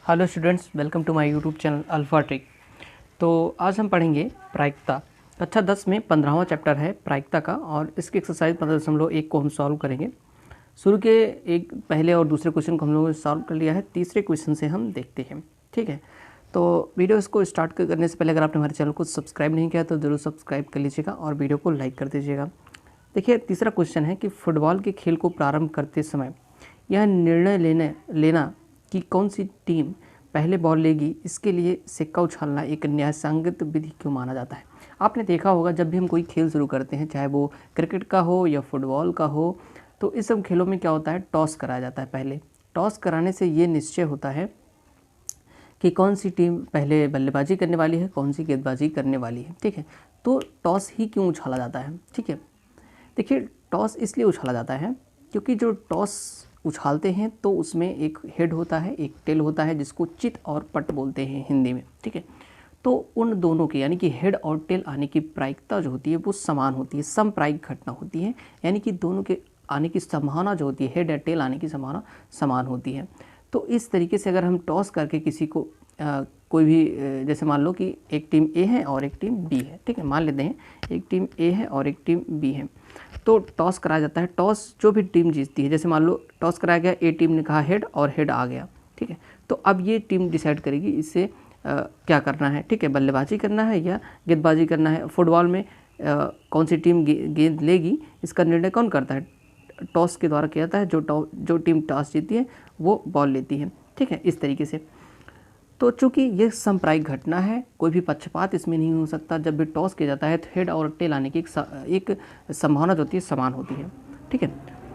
Hello students, welcome to my YouTube channel alpha trick. तो आज हम पढ़ेंगे प्रायिकता। कक्षा 10 में 15वां चैप्टर है प्रायिकता का, और इसकी एक्सरसाइज 15.1 को हम सॉल्व करेंगे। शुरू के एक पहले और दूसरे क्वेश्चन को हम लोगों ने सॉल्व कर लिया है, तीसरे क्वेश्चन से हम देखते हैं। ठीक है, तो वीडियो को स्टार्ट करने से पहले अगर आपने हमारे चैनल को सब्सक्राइब नहीं किया तो ज़रूर सब्सक्राइब कर लीजिएगा और वीडियो को लाइक कर दीजिएगा। देखिए, तीसरा क्वेश्चन है कि फुटबॉल के खेल को प्रारंभ करते समय यह निर्णय लेना कि कौन सी टीम पहले बॉल लेगी, इसके लिए सिक्का उछालना एक न्यायसंगत विधि क्यों माना जाता है। आपने देखा होगा, जब भी हम कोई खेल शुरू करते हैं, चाहे वो क्रिकेट का हो या फुटबॉल का हो, तो इस सब खेलों में क्या होता है, टॉस कराया जाता है। पहले टॉस कराने से ये निश्चय होता है कि कौन सी टीम पहले बल्लेबाजी करने वाली है, कौन सी गेंदबाजी करने वाली है। ठीक है, तो टॉस ही क्यों उछाला जाता है। ठीक है, देखिए, टॉस इसलिए उछाला जाता है क्योंकि जो टॉस उछालते हैं तो उसमें एक हेड होता है, एक टेल होता है, जिसको चित और पट बोलते हैं हिंदी में। ठीक है, तो उन दोनों की यानी कि हेड और टेल आने की प्रायिकता जो होती है वो समान होती है, समप्रायिक घटना होती है। यानी कि दोनों के आने की संभावना जो होती है, हेड या टेल आने की संभावना समान होती है। तो इस तरीके से अगर हम टॉस करके किसी को कोई भी जैसे मान लो कि एक टीम ए है और एक टीम बी है। ठीक है, मान लेते हैं एक टीम ए है और एक टीम बी है, तो टॉस कराया जाता है। टॉस जो भी टीम जीतती है, जैसे मान लो टॉस कराया गया, ए टीम ने कहा हेड और हेड आ गया। ठीक है, तो अब ये टीम डिसाइड करेगी इससे क्या करना है। ठीक है, बल्लेबाजी करना है या गेंदबाजी करना है। फुटबॉल में कौन सी टीम गेंद लेगी, इसका निर्णय कौन करता है, टॉस के द्वारा किया जाता है। जो टीम टॉस जीतती है वो बॉल लेती है। ठीक है, इस तरीके से। तो चूंकि ये सांप्रदायिक घटना है, कोई भी पक्षपात इसमें नहीं हो सकता। जब भी टॉस किया जाता है तो हेड और टेल आने की एक संभावना जो होती है समान होती है। ठीक है,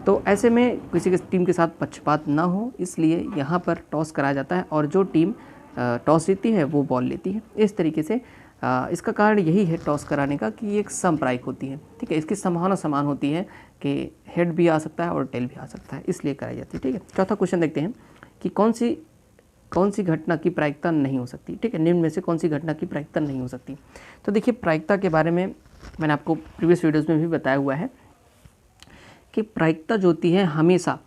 तो ऐसे में किसी के टीम के साथ पक्षपात ना हो, इसलिए यहाँ पर टॉस कराया जाता है और जो टीम टॉस जीतती है वो बॉल लेती है। इस तरीके से इसका कारण यही है टॉस कराने का कि ये एक सांप्रदायिक होती है। ठीक है, इसकी संभावना समान होती है कि हेड भी आ सकता है और टेल भी आ सकता है, इसलिए कराई जाती है। ठीक है, चौथा क्वेश्चन देखते हैं कि कौन सी घटना की प्रायिकता नहीं हो सकती। ठीक है, निम्न में से कौन सी घटना की प्रायिकता नहीं हो सकती। तो देखिए, प्रायिकता के बारे में मैंने आपको प्रीवियस वीडियोस में भी बताया हुआ है कि प्रायिकता जो होती है हमेशा,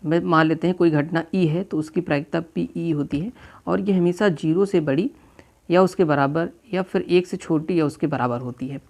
मान लेते हैं कोई घटना ई है तो उसकी प्रायिकता पी ई होती है, और ये हमेशा 0 से बड़ी या उसके बराबर या फिर 1 से छोटी या उसके बराबर होती है।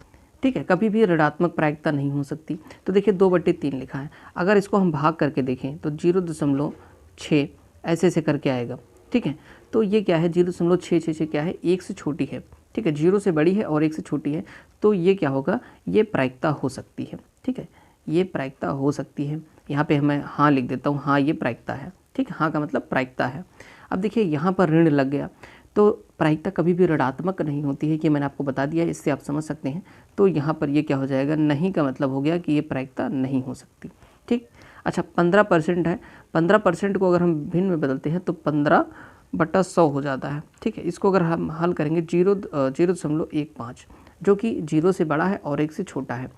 ठीक है, कभी भी ऋणात्मक प्रायिकता नहीं हो सकती। तो देखिए 2/3 लिखा है, अगर इसको हम भाग करके देखें तो 0.6 ऐसे करके आएगा। ठीक है, तो ये क्या है, 0.666 क्या है, 1 से छोटी है। ठीक है, 0 से बड़ी है और 1 से छोटी है, तो ये क्या होगा, ये प्रायिकता हो सकती है। ठीक है, ये प्रायिकता हो सकती है। यहाँ पे मैं हाँ लिख देता हूँ, हाँ ये प्रायिकता है। ठीक है, हाँ का मतलब प्रायिकता है। अब देखिए यहाँ पर ऋण लग गया, तो प्रायिकता कभी भी ऋणात्मक नहीं होती है, कि मैंने आपको बता दिया, इससे आप समझ सकते हैं। तो यहाँ पर ये क्या हो जाएगा, नहीं का मतलब हो गया कि ये प्रायिकता नहीं हो सकती। ठीक, अच्छा 15% है, 15% को अगर हम भिन्न में बदलते हैं तो 15/100 हो जाता है। ठीक है, इसको अगर हम हल करेंगे 0.15 जो कि 0 से बड़ा है और 1 से छोटा है,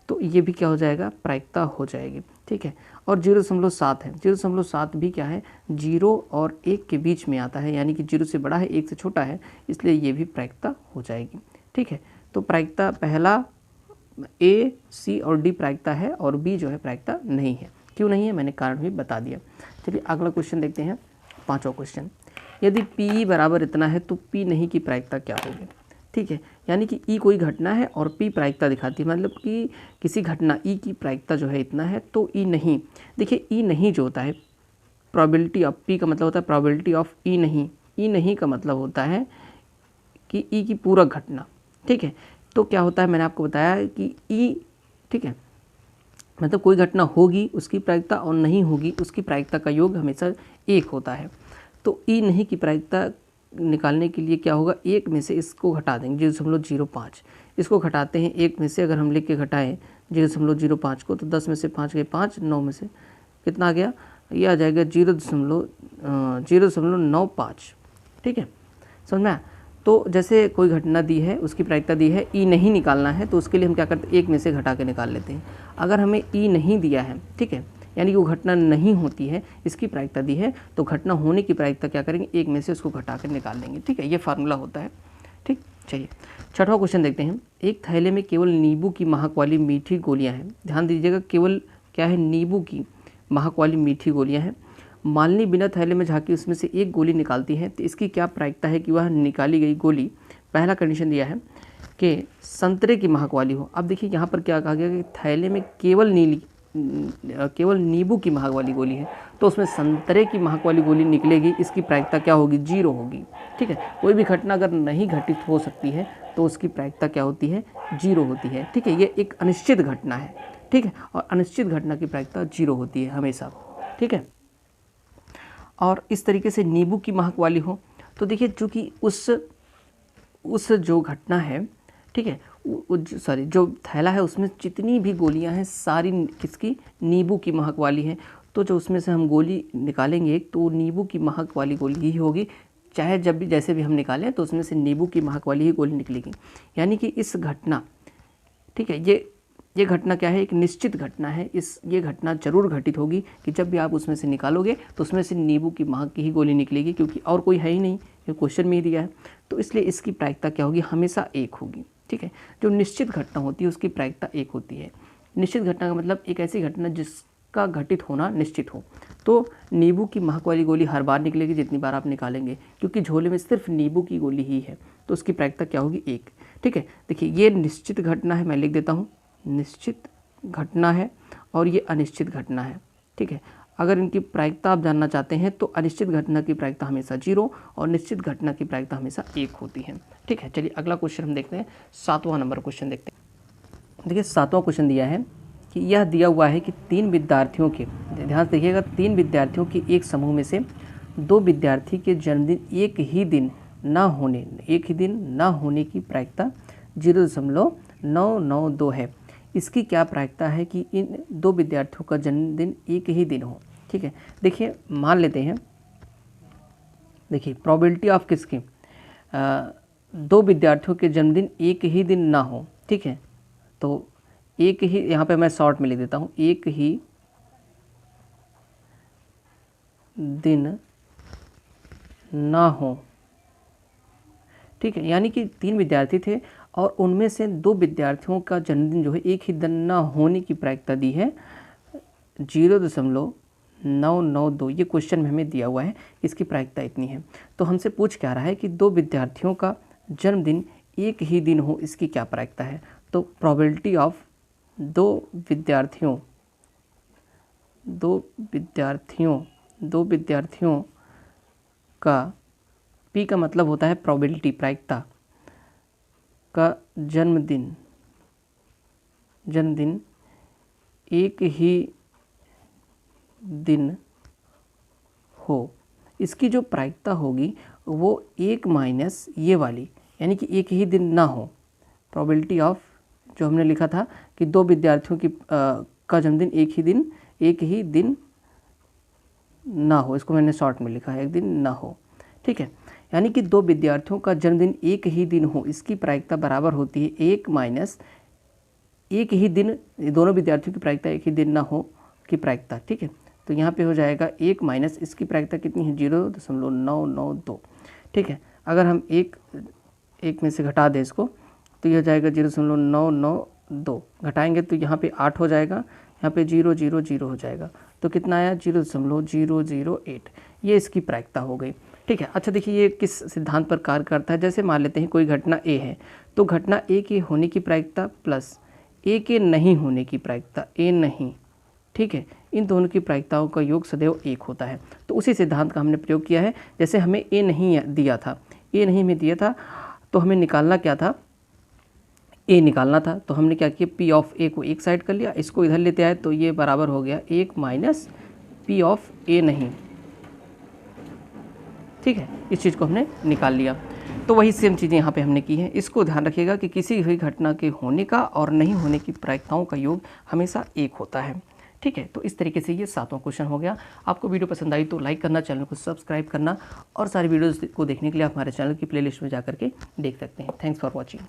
तो ये भी क्या हो जाएगा, प्रायिकता हो जाएगी। ठीक है, और 0.7 है, 0.7 भी क्या है, 0 और 1 के बीच में आता है, यानी कि 0 से बड़ा है 1 से छोटा है, इसलिए ये भी प्रायिकता हो जाएगी। ठीक है, तो प्रायिकता पहला ए, सी और डी प्रायिकता है और बी जो है प्रायिकता नहीं है। क्यों नहीं है, मैंने कारण भी बता दिया। चलिए अगला क्वेश्चन देखते हैं, 5वां क्वेश्चन। यदि पी बराबर इतना है तो पी नहीं की प्रायिकता क्या होगी। ठीक है, यानी कि ई कोई घटना है और पी प्रायिकता दिखाती है, मतलब कि किसी घटना ई की प्रायिकता जो है इतना है, तो ई नहीं, देखिए ई नहीं जो होता है, प्रोबेबिलिटी ऑफ पी का मतलब होता है प्रोबेबिलिटी ऑफ ई नहीं। ई नहीं का मतलब होता है कि ई की पूरक घटना। ठीक है, तो क्या होता है, मैंने आपको बताया कि ई, ठीक है, मतलब कोई घटना होगी उसकी प्रायिकता और नहीं होगी उसकी प्रायिकता का योग हमेशा 1 होता है। तो ई नहीं की प्रायिकता निकालने के लिए क्या होगा, 1 में से इसको घटा देंगे, 0.05 इसको घटाते हैं 1 में से, अगर हम लिख के घटाएँ 0.05 को, तो 10 में से 5 गए 5, 9 में से कितना आ गया, ये आ जाएगा 0.95। ठीक है, समझ में आया। तो जैसे कोई घटना दी है, उसकी प्रायिकता दी है, ई नहीं निकालना है, तो उसके लिए हम क्या करते हैं, 1 में से घटा के निकाल लेते हैं। अगर हमें ई नहीं दिया है, ठीक है, यानी कि वो घटना नहीं होती है, इसकी प्रायिकता दी है, तो घटना होने की प्रायिकता क्या करेंगे, 1 में से उसको घटा कर निकाल लेंगे। ठीक है, ये फार्मूला होता है। ठीक, चलिए 6वां क्वेश्चन देखते हैं। एक थैले में केवल नींबू की महक वाली मीठी गोलियाँ हैं। ध्यान दीजिएगा, केवल क्या है, नींबू की महक वाली मीठी गोलियाँ हैं। मालिनी बिना थैले में झांकी उसमें से एक गोली निकालती है, तो इसकी क्या प्रायिकता है कि वह निकाली गई गोली, पहला कंडीशन दिया है कि संतरे की महक वाली हो। अब देखिए यहाँ पर क्या कहा गया कि थैले में केवल नींबू की महक वाली गोली है, तो उसमें संतरे की महक वाली गोली निकलेगी, इसकी प्रायिकता क्या होगी, 0 होगी। ठीक है, कोई भी घटना अगर नहीं घटित हो सकती है तो उसकी प्रायिकता क्या होती है, 0 होती है। ठीक है, ये एक अनिश्चित घटना है। ठीक है, और अनिश्चित घटना की प्रायिकता 0 होती है हमेशा। ठीक है, और इस तरीके से नींबू की महक वाली हो, तो देखिए चूँकि उस जो घटना है, ठीक है, जो थैला है उसमें जितनी भी गोलियां हैं सारी किसकी, नींबू की महक वाली हैं, तो जो उसमें से हम गोली निकालेंगे तो नींबू की महक वाली गोली ही होगी, चाहे जब भी जैसे भी हम निकालें तो उसमें से नींबू की महक वाली ही गोली निकलेगी। यानी कि इस घटना, ठीक है, ये घटना क्या है, एक निश्चित घटना है। ये घटना जरूर घटित होगी कि जब भी आप उसमें से निकालोगे तो उसमें से नींबू की महक की ही गोली निकलेगी, क्योंकि और कोई है ही नहीं, ये क्वेश्चन में ही दिया है। तो इसलिए इसकी प्रायिकता क्या होगी, हमेशा 1 होगी। ठीक है, जो निश्चित घटना होती है उसकी प्रायिकता 1 होती है। निश्चित घटना का मतलब एक ऐसी घटना जिसका घटित होना निश्चित हो। तो नींबू की महक वाली गोली हर बार निकलेगी जितनी बार आप निकालेंगे, क्योंकि झोले में सिर्फ नींबू की गोली ही है, तो उसकी प्रायिकता क्या होगी, 1। ठीक है, देखिए ये निश्चित घटना है, मैं लिख देता हूँ, निश्चित घटना है और ये अनिश्चित घटना है। ठीक है, अगर इनकी प्रायिकता आप जानना चाहते हैं तो अनिश्चित घटना की प्रायिकता हमेशा 0 और निश्चित घटना की प्रायिकता हमेशा 1 होती है। ठीक है, चलिए अगला क्वेश्चन हम देखते हैं, 7वां नंबर क्वेश्चन देखते हैं। देखिए 7वां क्वेश्चन दिया है कि यह दिया हुआ है कि 3 विद्यार्थियों के, ध्यान से देखिएगा, 3 विद्यार्थियों के एक समूह में से 2 विद्यार्थी के जन्मदिन एक ही दिन ना होने की प्रायिकता 0.992 है। इसकी क्या प्रायिकता है कि इन 2 विद्यार्थियों का जन्मदिन एक ही दिन हो। ठीक है, देखिए मान लेते हैं, देखिए प्रोबेबिलिटी ऑफ किसकी, 2 विद्यार्थियों के जन्मदिन एक ही दिन ना हो। ठीक है, तो एक ही, यहाँ पे मैं शॉर्ट में लिख देता हूँ, एक ही दिन ना हो। ठीक है, यानी कि 3 विद्यार्थी थे और उनमें से 2 विद्यार्थियों का जन्मदिन जो है एक ही दिन ना होने की प्रायिकता दी है 0.992। ये क्वेश्चन में हमें दिया हुआ है, इसकी प्रायिकता इतनी है। तो हमसे पूछ क्या रहा है कि 2 विद्यार्थियों का जन्मदिन एक ही दिन हो, इसकी क्या प्रायिकता है। तो प्रोबेबिलिटी ऑफ 2 विद्यार्थियों का, P का मतलब होता है प्रोबेबिलिटी, प्रायिकता का जन्मदिन एक ही दिन हो, इसकी जो प्रायिकता होगी वो 1 माइनस ये वाली, यानी कि एक ही दिन ना हो। प्रोबेबिलिटी ऑफ, जो हमने लिखा था कि 2 विद्यार्थियों की का जन्मदिन एक ही दिन ना हो, इसको मैंने शॉर्ट में लिखा है, एक दिन ना हो। ठीक है, यानी कि 2 विद्यार्थियों का जन्मदिन एक ही दिन हो, इसकी प्रायिकता बराबर होती है 1 माइनस एक ही दिन, दोनों विद्यार्थियों की प्रायिकता एक ही दिन ना हो की प्रायिकता। ठीक है, तो यहाँ पे हो जाएगा 1 माइनस इसकी प्रायिकता कितनी है, 0.992। ठीक है, अगर हम एक में से घटा दें इसको तो ये हो जाएगा 0.992, घटाएंगे तो यहाँ पे 8 हो जाएगा, यहाँ पे 0.00 हो जाएगा, तो कितना आया 0.008। ये इसकी प्रायिकता हो गई। ठीक है, अच्छा देखिए ये किस सिद्धांत पर कार्य करता है। जैसे मान लेते हैं कोई घटना A है, तो घटना A के होने की प्रायिकता प्लस A के नहीं होने की प्रायिकता, A नहीं, ठीक है, इन दोनों की प्रायिकताओं का योग सदैव 1 होता है। तो उसी सिद्धांत का हमने प्रयोग किया है। जैसे हमें A नहीं दिया था, A नहीं में दिया था, तो हमें निकालना क्या था, A निकालना था। तो हमने क्या किया, P ऑफ A को एक साइड कर लिया, इसको इधर लेते आए तो ये बराबर हो गया 1 माइनस P ऑफ A नहीं। ठीक है, इस चीज़ को हमने निकाल लिया। तो वही सेम चीज़ें यहाँ पे हमने की हैं। इसको ध्यान रखिएगा कि किसी भी घटना के होने का और नहीं होने की प्रायिकताओं का योग हमेशा 1 होता है। ठीक है, तो इस तरीके से ये 7वां क्वेश्चन हो गया। आपको वीडियो पसंद आई तो लाइक करना, चैनल को सब्सक्राइब करना और सारी वीडियोज़ को देखने के लिए आप हमारे चैनल की प्लेलिस्ट में जा करके देख सकते हैं। Thanks for watching.